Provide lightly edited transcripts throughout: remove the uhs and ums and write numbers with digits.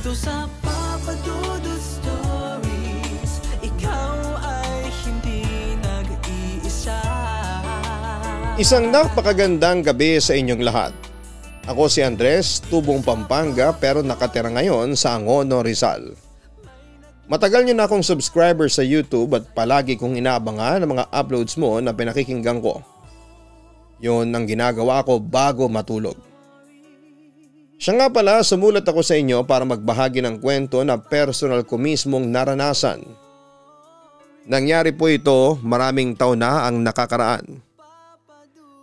Dito sa Papa Dudut Stories, ikaw ay hindi nag-iisa. Isang napakagandang gabi sa inyong lahat. Ako si Andres, tubong Pampanga pero nakatira ngayon sa Angono, Rizal. Matagal niyo na akong subscriber sa YouTube at palagi kong inaabangan ang mga uploads mo na pinakikinggan ko. Yun ang ginagawa ko bago matulog. Siya nga pala, sumulat ako sa inyo para magbahagi ng kwento na personal ko mismong naranasan. Nangyari po ito maraming taon na ang nakakaraan.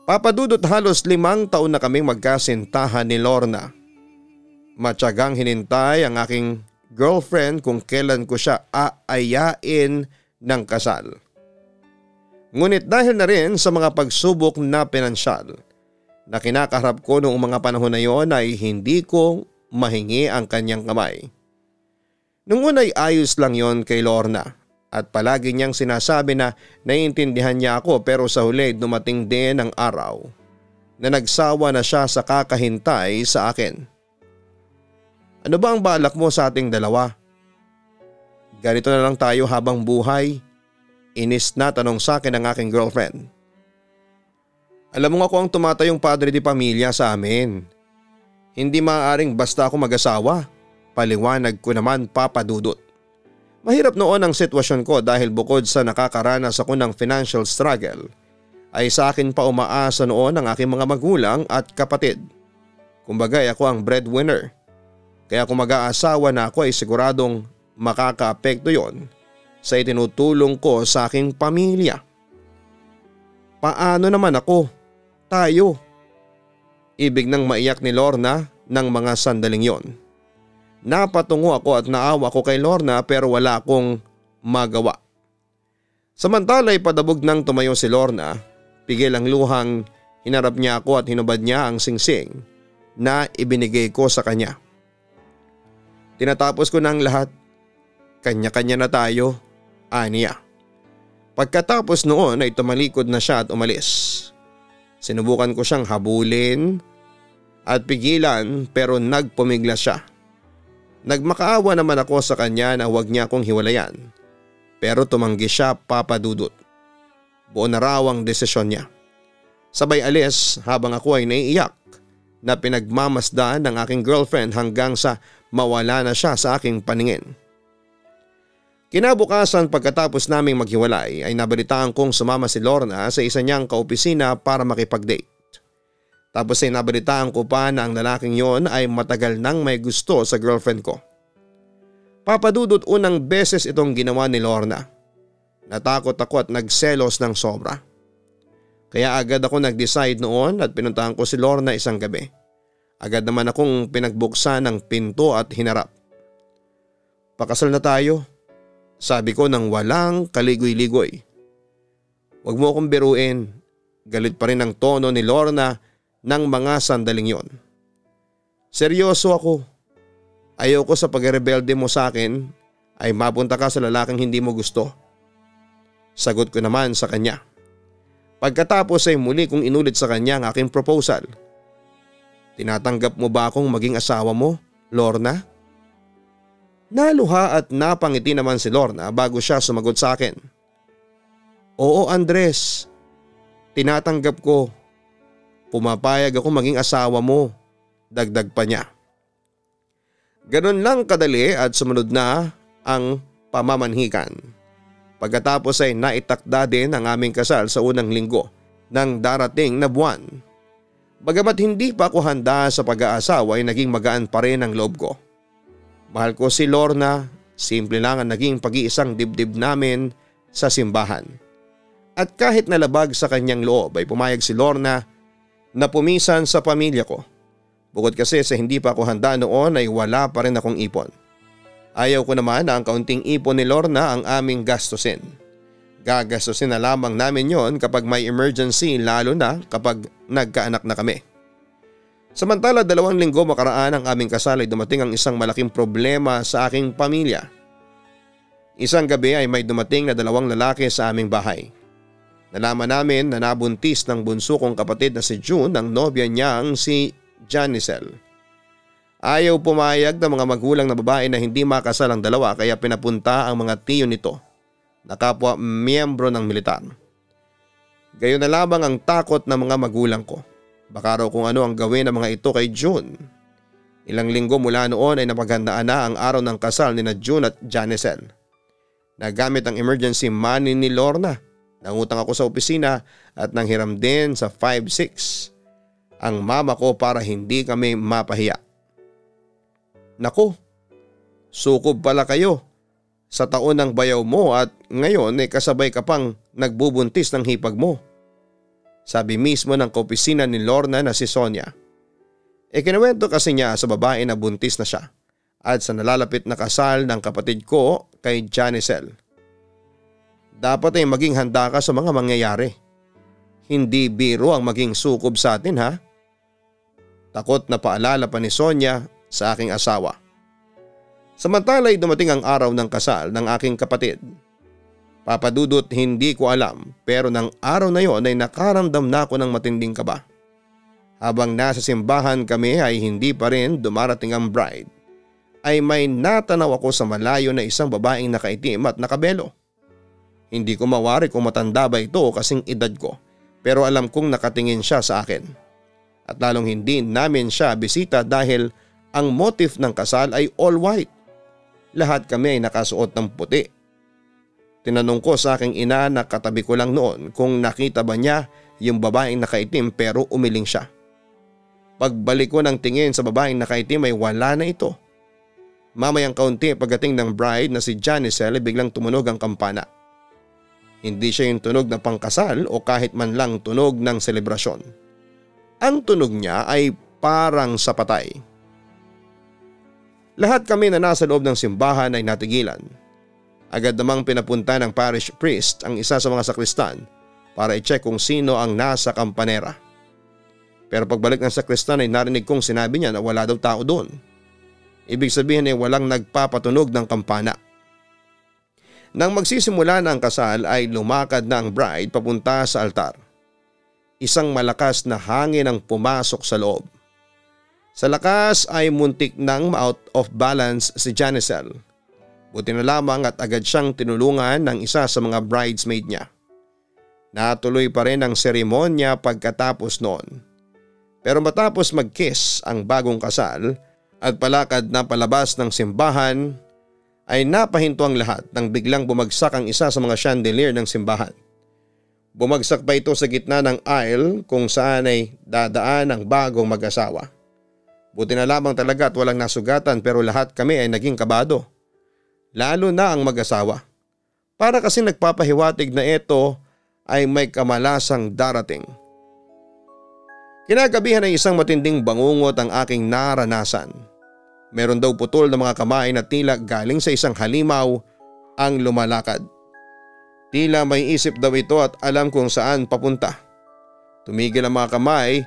Papadudot halos 5 taon na kaming magkasintahan ni Lorna. Matyagang hinintay ang aking girlfriend kung kailan ko siya aayain ng kasal. Ngunit dahil na rin sa mga pagsubok na pinansyal na kinakaharap ko noong mga panahon na yon ay hindi ko mahingi ang kanyang kamay. Nung una ay ayos lang yon kay Lorna at palagi niyang sinasabi na naiintindihan niya ako, pero sa huli dumating din ang araw na nagsawa na siya sa kakahintay sa akin. Ano ba ang balak mo sa ating dalawa? Ganito na lang tayo habang buhay? Inis na tanong sa akin ng aking girlfriend. Alam mo nga ako ang tumatayong padre di pamilya sa amin. Hindi maaaring basta ako mag-asawa. Paliwanag ko naman, Papa Dudut. Mahirap noon ang sitwasyon ko dahil bukod sa nakakaranas ako ng financial struggle ay sa akin pa umaasa noon ang aking mga magulang at kapatid. Kumbaga ako ang breadwinner. Kaya kung mag-aasawa na ako ay siguradong makakaapekto yon sa itinutulong ko sa aking pamilya. Paano naman ako? Tayo? Ibig nang maiyak ni Lorna ng mga sandaling yon. Napatungo ako at naawa ko kay Lorna pero wala akong magawa. Samantala ay padabog nang tumayo si Lorna, pigil ang luhang hinarap niya ako at hinubad niya ang singsing na ibinigay ko sa kanya. Tinatapos ko ng lahat. Kanya-kanya na tayo, aniya. Pagkatapos noon ay tumalikod na siya at umalis. Sinubukan ko siyang habulin at pigilan pero nagpumiglas siya. Nagmakaawa naman ako sa kanya na huwag niya akong hiwalayan. Pero tumanggi siya, Papa Dudut. Buo na raw ang desisyon niya. Sabay alis habang ako ay naiiyak na pinagmamasdan ng aking girlfriend hanggang sa mawala na siya sa aking paningin. Kinabukasan pagkatapos naming maghiwalay ay nabalitaan kong sumama si Lorna sa isa niyang kaopisina para makipag-date. Tapos ay nabalitaan ko pa na ang lalaking yon ay matagal nang may gusto sa girlfriend ko. Papa Dudut, unang beses itong ginawa ni Lorna. Natakot ako at nagselos ng sobra. Kaya agad ako nag-decide noon at pinuntahan ko si Lorna isang gabi. Agad naman akong pinagbuksan ng pinto at hinarap. Pakasal na tayo, sabi ko nang walang kaligoy-ligoy. Huwag mo akong biruin, galit pa rin ang tono ni Lorna ng mga sandaling yon. Seryoso ako. Ayoko sa pagrebelde mo sa akin ay mapunta ka sa lalaking hindi mo gusto. Sagot ko naman sa kanya. Pagkatapos ay muli kong inulit sa kanya ang aking proposal. Tinatanggap mo ba akong maging asawa mo, Lorna? Naluha at napangiti naman si Lorna bago siya sumagot sa akin. Oo, Andres. Tinatanggap ko. Pumapayag ako maging asawa mo, dagdag pa niya. Ganun lang kadali at sumunod na ang pamamanhikan. Pagkatapos ay naitakda din ang aming kasal sa unang linggo ng darating na buwan. Bagamat hindi pa ako handa sa pag-aasawa ay naging magaan pa rin ang loob ko. Mahal ko si Lorna, simple lang ang naging pag-iisang dibdib namin sa simbahan. At kahit nalabag sa kanyang loob ay pumayag si Lorna na pumisan sa pamilya ko. Bukod kasi sa hindi pa ako handa noon ay wala pa rin akong ipon. Ayaw ko naman na ang kaunting ipon ni Lorna ang aming gastusin. Gagastusin na lamang namin yon kapag may emergency, lalo na kapag nagkaanak na kami. Samantala 2 linggo makaraan ang aming kasal ay dumating ang isang malaking problema sa aking pamilya. Isang gabi ay may dumating na 2 lalaki sa aming bahay. Nalaman namin na nabuntis ng bunso kong kapatid na si June ang nobya niyang si Janicel. Ayaw pumayag ng mga magulang na babae na hindi makasal ang dalawa kaya pinapunta ang mga tiyo nito na kapwa miyembro ng militar. Gayon na lamang ang takot ng mga magulang ko. Baka raw kung ano ang gawin ng mga ito kay June. Ilang linggo mula noon ay napaghandaan na ang araw ng kasal ni na June at Janicel. Nagamit ang emergency money ni Lorna. Nangutang ako sa opisina at nanghiram din sa 5-6 ang mama ko para hindi kami mapahiya. Naku, sukob pala kayo sa taon ng bayaw mo at ngayon ay kasabay ka pang nagbubuntis ng hipag mo. Sabi mismo ng kaopisina ni Lorna na si Sonia. Kinuwento kasi niya sa babae na buntis na siya at sa nalalapit na kasal ng kapatid ko kay Janicel. Dapat ay maging handa ka sa mga mangyayari. Hindi biro ang maging sukob sa atin ha. Takot na paalala pa ni Sonia sa aking asawa. Samantala ay dumating ang araw ng kasal ng aking kapatid. Papadudot hindi ko alam pero ng araw na yon ay nakaramdam na ako ng matinding kaba. Habang nasa simbahan kami ay hindi pa rin dumarating ang bride, ay may natanaw ako sa malayo na isang babaeng nakaitim at nakabelo. Hindi ko mawari kung matanda ba ito o kasing edad ko pero alam kong nakatingin siya sa akin. At lalong hindi namin siya bisita dahil ang motif ng kasal ay all white. Lahat kami ay nakasuot ng puti. Tinanong ko sa aking ina na katabi ko lang noon kung nakita ba niya yung babaeng nakaitim pero umiling siya. Pagbalik ko ng tingin sa babaeng nakaitim ay wala na ito. Mamayang kaunti pagdating ng bride na si Janicel ay biglang tumunog ang kampana. Hindi siya yung tunog na pangkasal o kahit man lang tunog ng selebrasyon. Ang tunog niya ay parang sa patay. Lahat kami na nasa loob ng simbahan ay natigilan. Agad namang pinapunta ng parish priest ang isa sa mga sakristan para i-check kung sino ang nasa kampanera. Pero pagbalik ng sakristan ay narinig kong sinabi niya na wala daw tao doon. Ibig sabihin ay walang nagpapatunog ng kampana. Nang magsisimula na ang kasal ay lumakad na ang bride papunta sa altar. Isang malakas na hangin ang pumasok sa loob. Sa lakas ay muntik nang ma-out of balance si Janicel. Buti na lamang at agad siyang tinulungan ng isa sa mga bridesmaid niya. Natuloy pa rin ang seremonya pagkatapos noon. Pero matapos mag-kiss ang bagong kasal at palakad na palabas ng simbahan ay napahinto ang lahat nang biglang bumagsak ang isa sa mga chandelier ng simbahan. Bumagsak pa ito sa gitna ng aisle kung saan ay dadaan ang bagong mag-asawa. Buti na lamang talaga at walang nasugatan pero lahat kami ay naging kabado. Lalo na ang mag-asawa. Para kasi nagpapahiwatig na ito ay may kamalasang darating. Kinagabihan ay isang matinding bangungot ang aking naranasan. Meron daw putol na mga kamay na tila galing sa isang halimaw ang lumalakad. Tila may isip daw ito at alam kung saan papunta. Tumigil ang mga kamay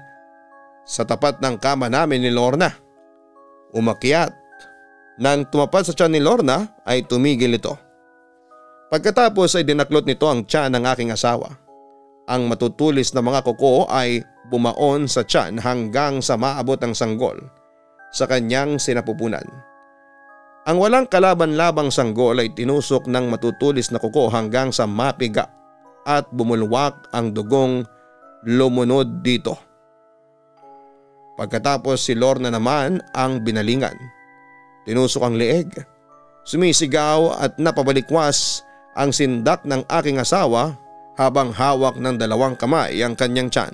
sa tapat ng kama namin ni Lorna. Umakyat. Nang tumapat sa tiyan ni Lorna ay tumigil ito. Pagkatapos ay dinaklot nito ang tiyan ng aking asawa. Ang matutulis na mga kuko ay bumaon sa tiyan hanggang sa maabot ang sanggol sa kanyang sinapupunan. Ang walang kalaban-labang sanggol ay tinusok ng matutulis na kuko hanggang sa mapiga at bumulwak ang dugong lumunod dito. Pagkatapos si Lorna naman ang binalingan. Tinusok ang leeg. Sumisigaw at napabalikwas ang sindak ng aking asawa habang hawak ng dalawang kamay ang kanyang tiyan.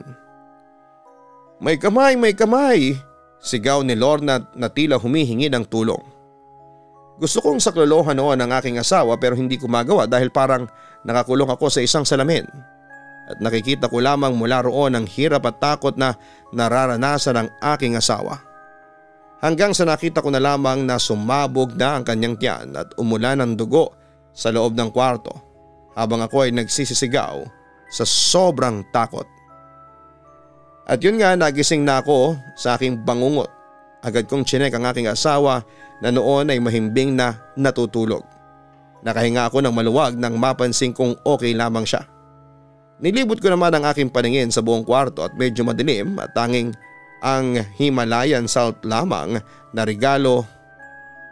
May kamay, may kamay! Sigaw ni Lorna na tila humihingi ng tulong. Gusto kong saklolohan noon ang aking asawa pero hindi ko magawa dahil parang nakakulong ako sa isang salamin. At nakikita ko lamang mula roon ang hirap at takot na nararanasan ng aking asawa. Hanggang sa nakita ko na lamang na sumabog na ang kanyang tiyan at umulan ng dugo sa loob ng kwarto habang ako ay nagsisisigaw sa sobrang takot. At yun nga, nagising na ako sa aking bangungot. Agad kong tsinek ang aking asawa na noon ay mahimbing na natutulog. Nakahinga ako ng maluwag nang mapansin kong okay lamang siya. Nilibot ko naman ang aking paningin sa buong kwarto at medyo madilim at tanging ang Himalayan salt lamang na regalo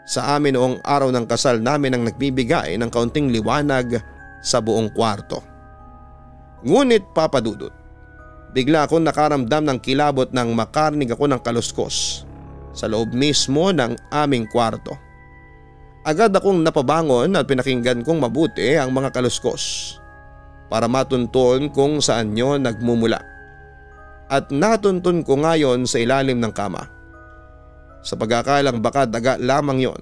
sa amin noong araw ng kasal namin ang nagbibigay ng kaunting liwanag sa buong kwarto. Ngunit Papa Dudut, bigla akong nakaramdam ng kilabot nang makarinig ako ng kaluskos sa loob mismo ng aming kwarto. Agad akong napabangon at pinakinggan kong mabuti ang mga kaluskos para matunton kung saan yun nagmumula. At natuntun ko ngayon sa ilalim ng kama. Sa pagkakalang baka daga lamang yon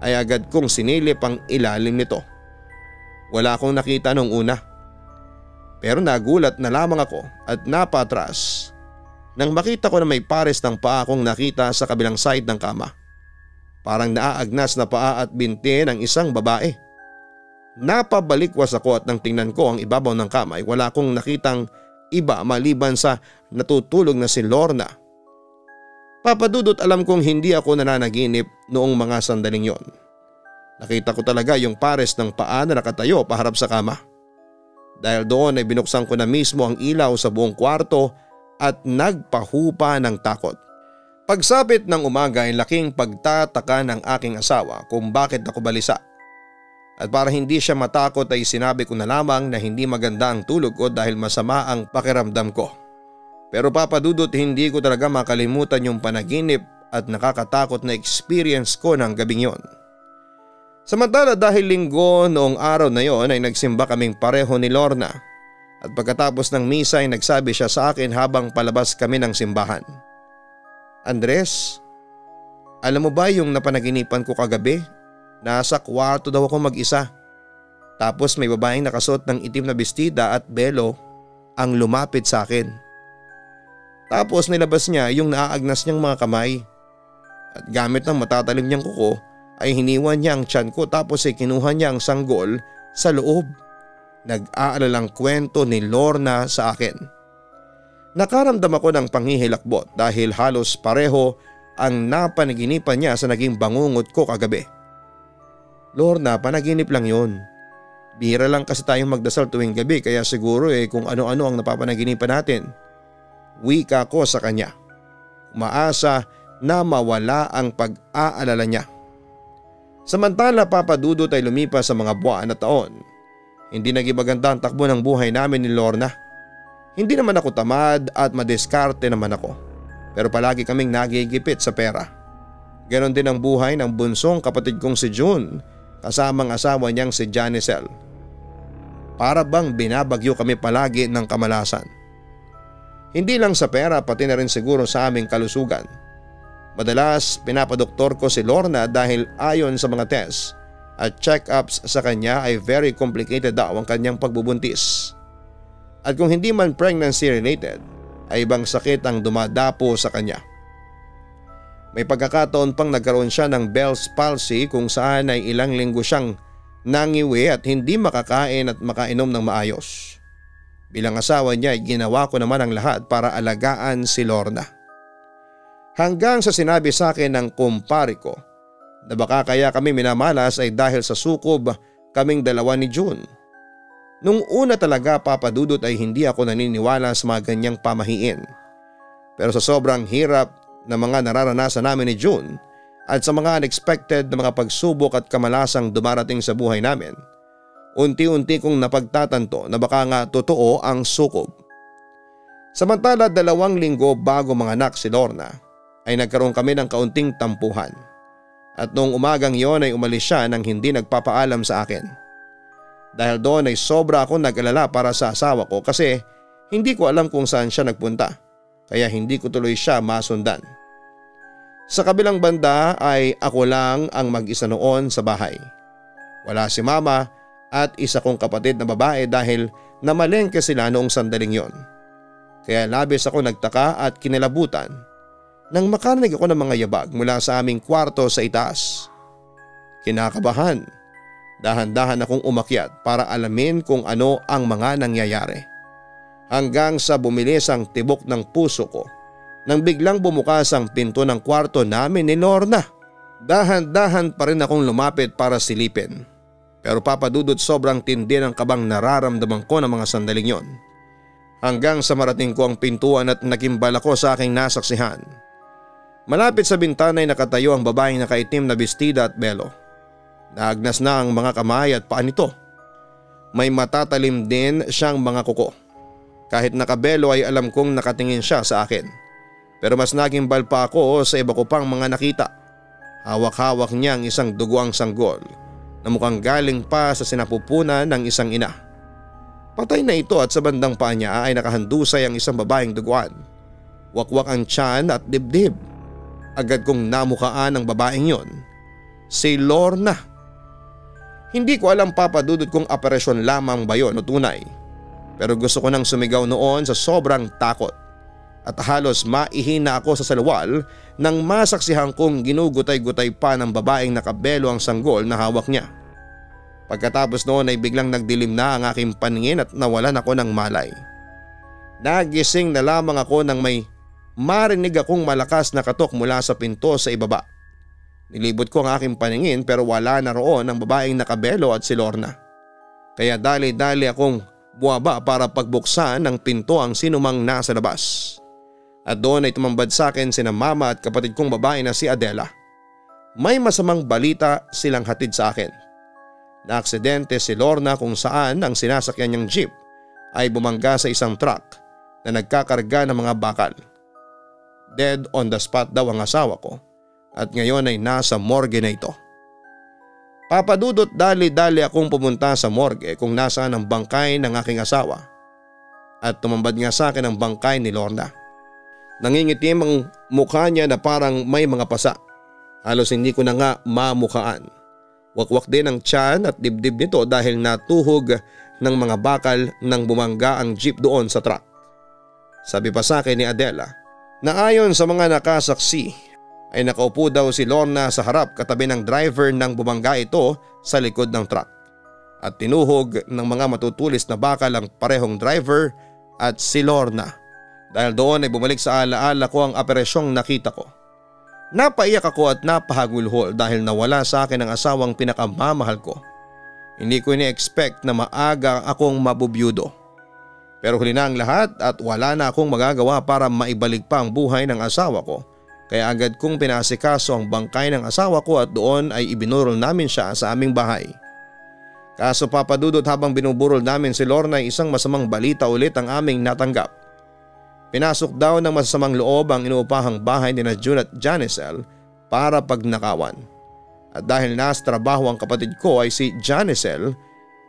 ay agad kong sinilip ang ilalim nito. Wala akong nakita nung una. Pero nagulat na lamang ako at napatras nang makita ko na may pares ng paa akong nakita sa kabilang side ng kama. Parang naaagnas na paa at binti ng isang babae. Napabalikwas ako at nang tingnan ko ang ibabaw ng kama ay wala akong nakitang iba maliban sa natutulog na si Lorna. Papa Dudut, alam kong hindi ako nananaginip noong mga sandaling yon. Nakita ko talaga yung pares ng paa na nakatayo paharap sa kama. Dahil doon ay binuksan ko na mismo ang ilaw sa buong kwarto at nagpahupa ng takot. Pagsapit ng umaga ay laking pagtataka ng aking asawa kung bakit ako balisa. At para hindi siya matakot ay sinabi ko na lamang na hindi maganda ang tulog ko dahil masama ang pakiramdam ko. Pero Papa Dudut, hindi ko talaga makalimutan yung panaginip at nakakatakot na experience ko ng gabing yon. Samantala dahil linggo noong araw na yon ay nagsimba kaming pareho ni Lorna. At pagkatapos ng misa ay nagsabi siya sa akin habang palabas kami ng simbahan. Andres, alam mo ba yung napanaginipan ko kagabi? Nasa kwarto daw ako mag-isa. Tapos may babaeng nakasuot ng itim na bestida at belo ang lumapit sa akin. Tapos nilabas niya yung naaagnas niyang mga kamay. At gamit ng matatalim niyang kuko ay hiniwan niya ang tiyan ko tapos ay kinuha niya ang sanggol sa loob. Nag-aalalang kwento ni Lorna sa akin. Nakaramdam ako ng panghihilakbot dahil halos pareho ang napanaginipan niya sa naging bangungot ko kagabi. Lorna, panaginip lang yun. Bihira lang kasi tayong magdasal tuwing gabi kaya siguro kung ano-ano ang napapanaginipan natin. Wika ko sa kanya. Umaasa na mawala ang pag-aalala niya. Samantala Papa Dudut ay lumipas sa mga buwan at taon. Hindi naging maganda ang takbo ng buhay namin ni Lorna. Hindi naman ako tamad at madiskarte naman ako. Pero palagi kaming nagigipit sa pera. Ganon din ang buhay ng bunsong kapatid kong si June kasamang asawa niyang si Janicel. Para bang binabagyo kami palagi ng kamalasan. Hindi lang sa pera pati na rin siguro sa aming kalusugan. Madalas pinapadoktor ko si Lorna dahil ayon sa mga tests at check-ups sa kanya ay very complicated daw ang kanyang pagbubuntis. At kung hindi man pregnancy related ay ibang sakit ang dumadapo sa kanya. May pagkakataon pang nagkaroon siya ng Bell's palsy kung saan ay ilang linggo siyang nangiwi at hindi makakain at makainom ng maayos. Bilang asawa niya ay ginawa ko naman ang lahat para alagaan si Lorna. Hanggang sa sinabi sa akin ng kumpare ko na baka kaya kami minamalas ay dahil sa sukob kaming dalawa ni June. Nung una talaga Papa Dudut ay hindi ako naniniwala sa mga ganyang pamahiin. Pero sa sobrang hirap na mga nararanasan namin ni June at sa mga unexpected na mga pagsubok at kamalasang dumarating sa buhay namin, unti-unti kong napagtatanto na baka nga totoo ang sukob. Samantala 2 linggo bago manganak si Lorna ay nagkaroon kami ng kaunting tampuhan. At noong umagang yon ay umalis siya nang hindi nagpapaalam sa akin. Dahil doon ay sobra akong nag-alala para sa asawa ko kasi hindi ko alam kung saan siya nagpunta kaya hindi ko tuloy siya masundan. Sa kabilang banda ay ako lang ang mag-isa noon sa bahay. Wala si mama at isa kong kapatid na babae dahil namalengke sila noong sandaling yon. Kaya labis ako nagtaka at kinilabutan nang makarinig ako ng mga yabag mula sa aming kwarto sa itaas. Kinakabahan. Dahan-dahan akong umakyat para alamin kung ano ang mga nangyayari. Hanggang sa bumilis ang tibok ng puso ko nang biglang bumukas ang pinto ng kwarto namin ni Lorna. Dahan-dahan pa rin akong lumapit para silipin. Pero Papa Dudut, sobrang tindi ng kabang nararamdaman ko ng mga sandaling yon. hanggang sa marating ko ang pintuan at nagimbal ako sa aking nasaksihan. Malapit sa bintana ay nakatayo ang babaeng nakaitim na bestida at belo. Naagnas na ang mga kamay at paa nito. May matatalim din siyang mga kuko. Kahit nakabelo ay alam kong nakatingin siya sa akin. Pero mas nagimbal pa ako sa iba ko pang mga nakita. Hawak-hawak niya ang isang duguang sanggol na mukhang galing pa sa sinapupunan ng isang ina. Patay na ito at sa bandang paa niya ay nakahandusay ang isang babaeng duguan. Wakwak ang tiyan at dibdib. Agad kong namukaan ang babaeng yon. Si Lorna. Hindi ko alam, Papa Dudut, kung operasyon lamang ba yun o tunay. Pero gusto ko nang sumigaw noon sa sobrang takot. At halos maihina ako sa salwal nang masaksihan kong ginugutay-gutay pa ng babaeng nakabelo ang sanggol na hawak niya. Pagkatapos noon ay biglang nagdilim na ang aking paningin at nawalan ako ng malay. Nagising na lamang ako nang may marinig akong malakas na katok mula sa pinto sa ibaba. Nilibot ko ang aking paningin pero wala na roon ang babaeng nakabelo at si Lorna. Kaya dali-dali akong buwaba para pagbuksan ng pinto ang sinumang nasa labas. At doon ay tumambad sa akin sina mama at kapatid kong babae na si Adela. May masamang balita silang hatid sa akin. Naaksidente si Lorna kung saan ang sinasakyan niyang jeep ay bumangga sa isang truck na nagkakarga ng mga bakal. Dead on the spot daw ang asawa ko at ngayon ay nasa morgue na ito. Papa Dudut, dali-dali akong pumunta sa morgue kung nasaan ang bangkay ng aking asawa. At tumambad nga sa akin ang bangkay ni Lorna. Nangingitim ang mukha niya na parang may mga pasa. Halos hindi ko na nga mamukhaan. Wakwak din ang tiyan at dibdib nito dahil natuhog ng mga bakal nang bumangga ang jeep doon sa truck. Sabi pa sa akin ni Adela na ayon sa mga nakasaksi ay nakaupo daw si Lorna sa harap katabi ng driver nang bumangga ito sa likod ng truck. At tinuhog ng mga matutulis na bakal ang parehong driver at si Lorna. Dahil doon ay bumalik sa alaala ko ang operasyong nakita ko. Napaiyak ako at napahagulhol dahil nawala sa akin ang asawang pinakamamahal ko. Hindi ko ini-expect na maaga akong mabubyudo. Pero huli na ang lahat at wala na akong magagawa para maibalik pa ang buhay ng asawa ko. Kaya agad kong pinasikaso ang bangkay ng asawa ko at doon ay ibinurol namin siya sa aming bahay. Kaso Papa Dudut, habang binuburol namin si Lorna ay isang masamang balita ulit ang aming natanggap. Pinasok daw ng masasamang loob ang inuupahang bahay ni June at Janicel para pagnakawan. At dahil nasa trabaho ang kapatid ko ay si Janicel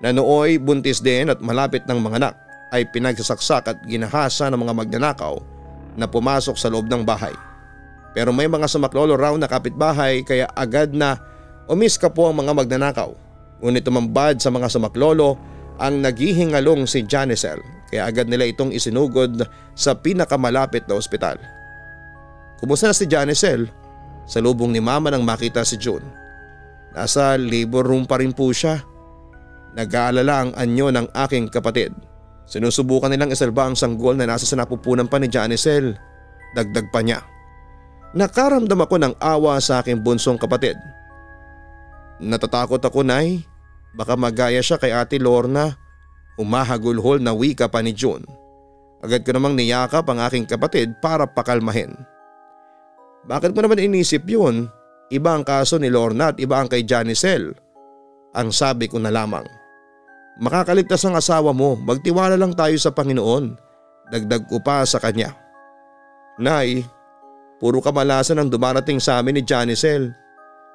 na nooy buntis din at malapit ng mga anak ay pinagsasaksak at ginahasa ng mga magnanakaw na pumasok sa loob ng bahay. Pero may mga sumaklolo raw na kapitbahay kaya agad na umiska po ang mga magnanakaw. Ngunit tumambad sa mga sumaklolo ang naghihingalong si Janicel kaya agad nila itong isinugod sa pinakamalapit na ospital. Kumusta na si Janicel? Sa lubong ni mama nang makita si June. Nasa labor room pa rin po siya. Nag-aalala ang anyo ng aking kapatid. Sinusubukan nilang isalba ang sanggol na nasa sinapupunan pa ni Janicel. Dagdag pa niya. Nakaramdam ako ng awa sa aking bunsong kapatid. Natatakot ako, Nay. Baka magaya siya kay Ate Lorna. Humahagulhol na wika pa ni June. Agad ko namang niyakap ang aking kapatid para pakalmahin. Bakit mo naman inisip yun? Iba ang kaso ni Lorna at iba ang kay Janicel. Ang sabi ko na lamang. Makakaligtas ang asawa mo, magtiwala lang tayo sa Panginoon. Dagdag ko pa sa kanya. Nay, puro kamalasan ang dumarating sa amin ni Janicel.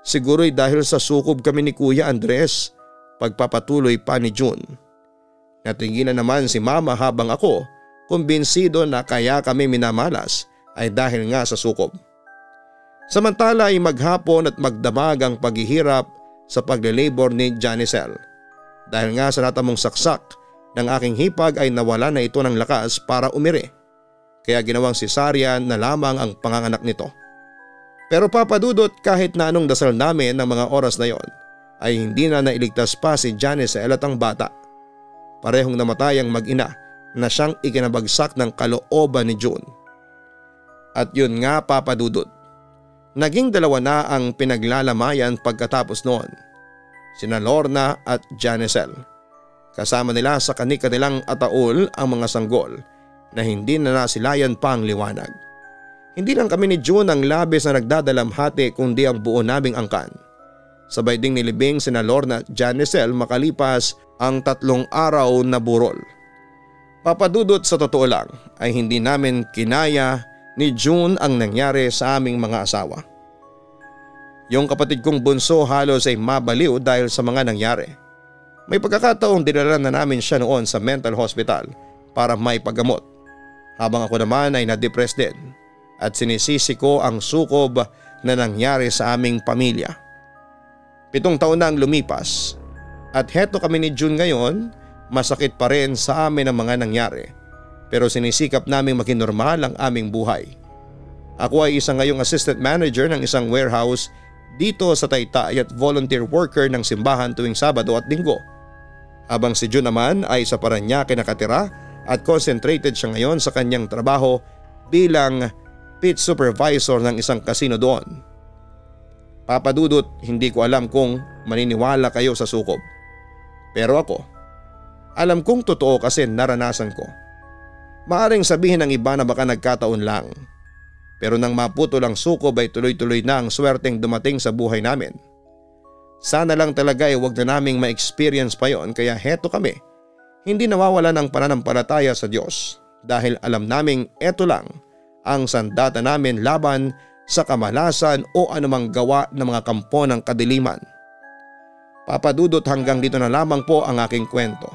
Siguro'y dahil sa sukob kami ni Kuya Andres. Pagpapatuloy pa ni June. Natinginan naman si mama habang ako kumbinsido na kaya kami minamalas ay dahil nga sa sukob. Samantala ay maghapon at magdamag ang paghihirap sa pagle-labor ni Janicel. Dahil nga sa natamong saksak ng aking hipag ay nawala na ito ng lakas para umiri. Kaya ginawang cesarean na lamang ang panganganak nito. Pero Papa Dudut, kahit na anong dasal namin ng mga oras na yon ay hindi na nailigtas pa si Janicel at ang bata. Parehong namatay ang mag-ina na siyang ikinabagsak ng kalooban ni June. At yun nga Papa Dudut, naging dalawa na ang pinaglalamayan pagkatapos noon. Sina Lorna at Janicel. Kasama nila sa kanilang ataol ang mga sanggol na hindi na nasilayan pa ang liwanag. Hindi lang kami ni June ang labis na nagdadalamhati kundi ang buo naming angkan. Sabay ding nilibing sina Lorna at Janicel makalipas ang 3 araw na burol. Papadudot, sa totoo lang ay hindi namin kinaya ni June ang nangyari sa aming mga asawa. Yung kapatid kong bunso halos ay mabaliw dahil sa mga nangyari. May pagkakataong dinala na namin siya noon sa mental hospital para maipagamot. Habang ako naman ay na-depress din at sinisisi ko ang sukob na nangyari sa aming pamilya. 7 taon na ang lumipas at heto kami ni June ngayon. Masakit pa rin sa amin ang mga nangyari pero sinisikap naming maging normal ang aming buhay. Ako ay isa ngayong assistant manager ng isang warehouse dito sa Taytay at volunteer worker ng simbahan tuwing Sabado at Linggo. Habang si June naman ay sa Parañaque nakatira at concentrated siya ngayon sa kanyang trabaho bilang pit supervisor ng isang casino doon. Papadudot, hindi ko alam kung maniniwala kayo sa sukob. Pero ako, alam kong totoo kasi naranasan ko. Maaring sabihin ng iba na baka nagkataon lang. Pero nang maputol ang sukob ay tuloy-tuloy na ang swerteng dumating sa buhay namin. Sana lang talaga ay wag na naming ma-experience pa yon kaya heto kami. Hindi nawawala ng pananampalataya sa Diyos dahil alam naming eto lang ang sandata namin laban sa kamalasan o anumang gawa ng mga kampo ng kadiliman. Papadudot, hanggang dito na lamang po ang aking kwento.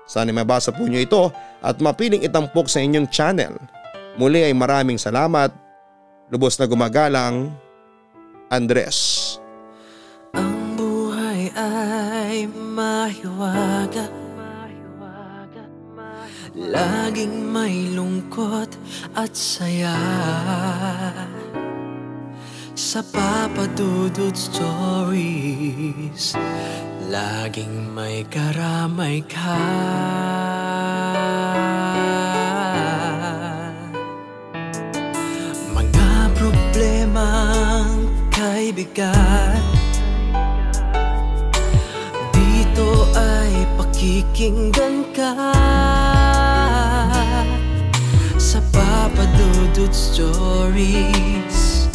Sana mabasa po nyo ito at mapiling itampok sa inyong channel. Muli ay maraming salamat. Lubos na gumagalang, Andres. Ang buhay ay mahiwaga, laging may lungkot at saya. Sa Papa Dudut Stories, laging may karamay ka. Mga problemang kay bigat, dito ay pakikinggan ka. Sa Papa Dudut Stories,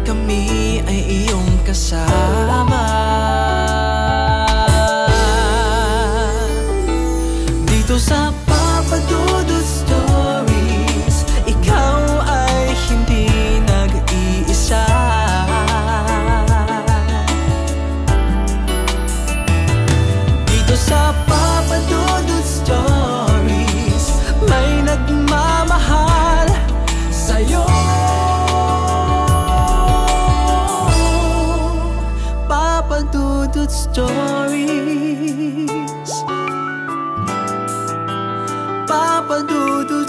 kami ay iyong kasama. Dito sa Papa Dudut Stories, ikaw ay hindi nag-iisa. Dito sa Papa Dudut Stories, may nagmamahal sa'yo. Papa Dudut Stories, Papa Dudut